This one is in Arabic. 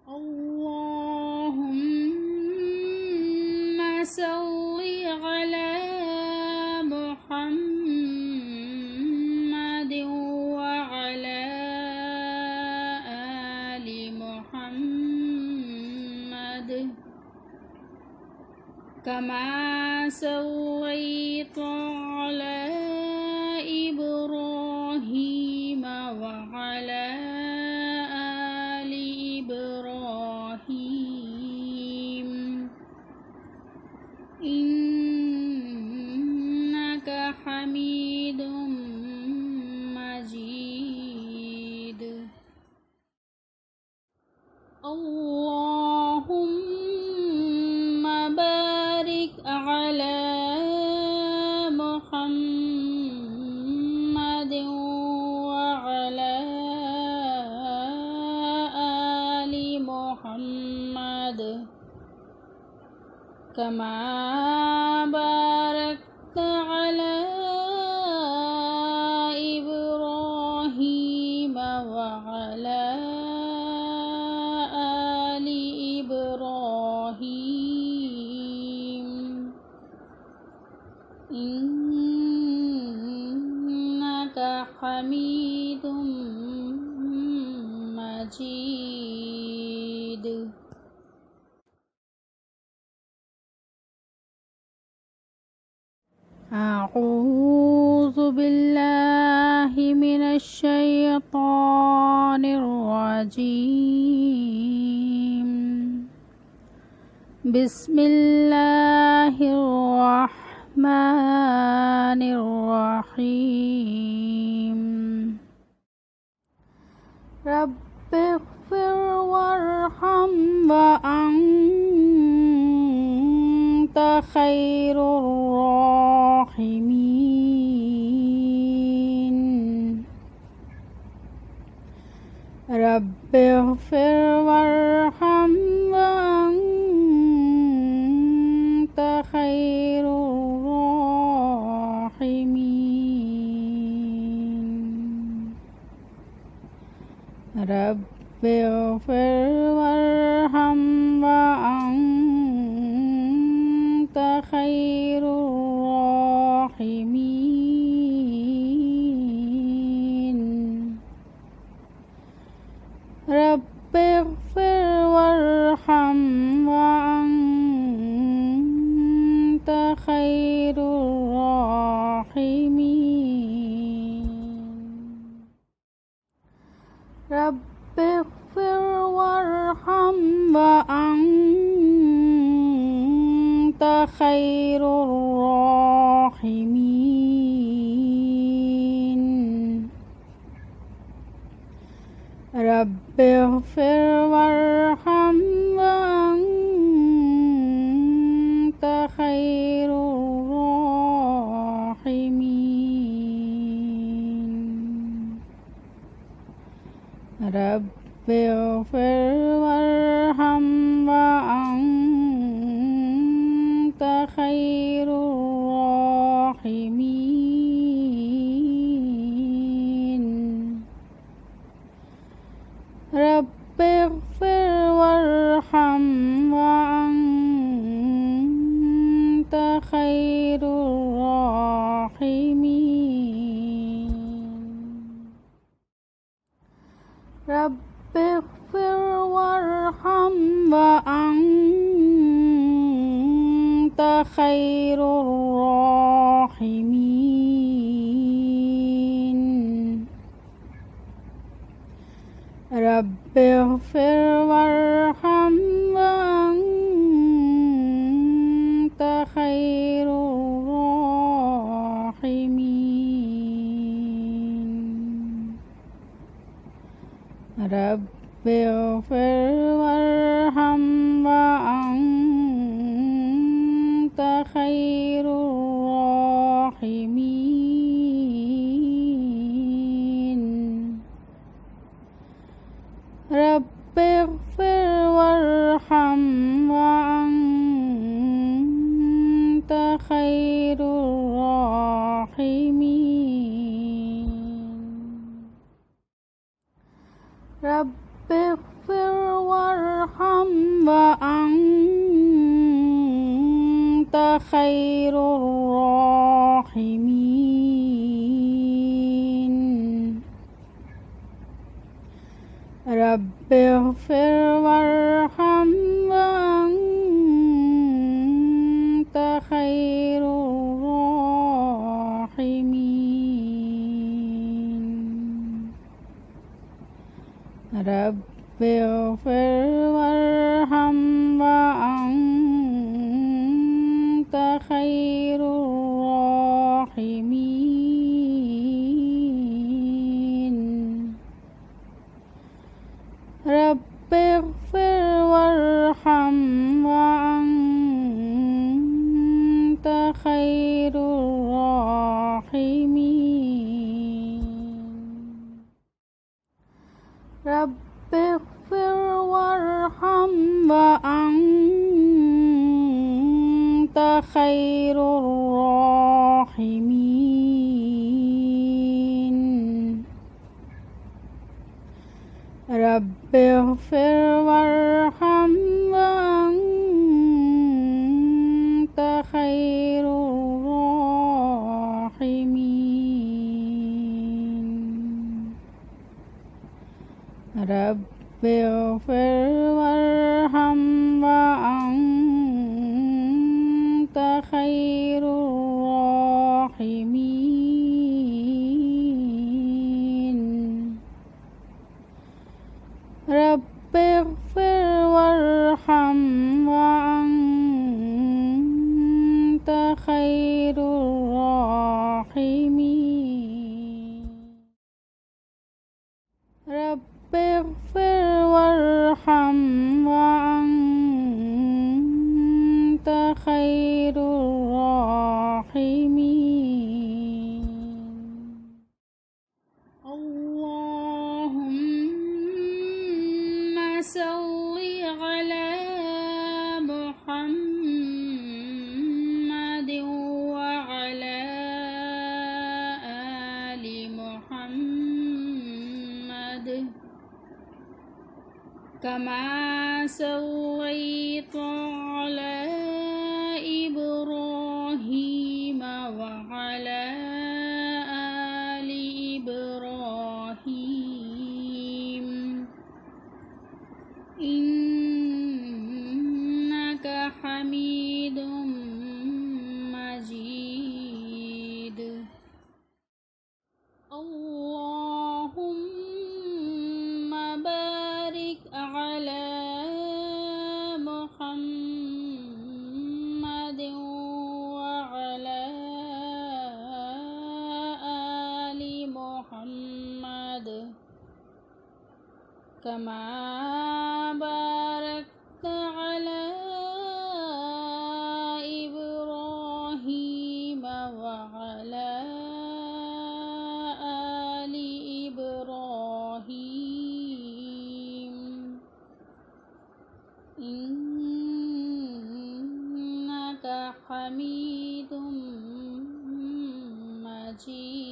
اللهم صل على محمد وعلى آل محمد كما صليت على إبراهيم وعلى آل إبراهيم إنك حميد مجيد. اللهم بارك على محمد وعلى آل محمد كما باركت على إبراهيم وعلى آل إبراهيم إنك حميد مجيد. أعوذ بالله من الشيطان الرجيم. بسم الله الرحمن الرحيم. رب اغفر وارحم وأنت خير الراحمين. رب اغفر وارحم وأنت خير الراحمين. رب اغفر وارحم وأنت خير الراحمين. رب اغفر وارحم وأنت خير الراحمين. رب اغفر وارحم وأنت خير الراحمين. رب اغفر وارحم وأنت خير الراحمين. رب اغفر وارحم وأنت خير الراحمين. رب اغفر وارحم وأنت خير الراحمين. رب اغفر وارحم وأنت خير الراحمين. رب اغفر وارحم وأنت خير الراحمين. رب اغفر وارحم وأنت خير الراحمين. رب اغفر وارحم وأنت خير الراحمين. رب اغفر وارحم وأنت خير الراحمين رب اغفر وارحم وأنت خير الراحمين رب اغفر وارحم وأنت خير الراحمين رب اغفر وارحم وأنت خير الراحمين رب اغفر وارحم وأنت خير الراحمين رب اغفر وارحم وأنت خير الراحمين رب اغفر وارحم وأنت خير الراحمين رب اغفر وارحم وأنت خير الراحمين رب اغفر وارحم وأنت خير الراحمين اللهم صل على محمد وعلى آل محمد كما صليت على إبراهيم وعلى آل إبراهيم إنك حميد مجيد اللهم بارك على محمد وعلى آل محمد كما باركت على إبراهيم وعلى آل إبراهيم إنك حميد مجيد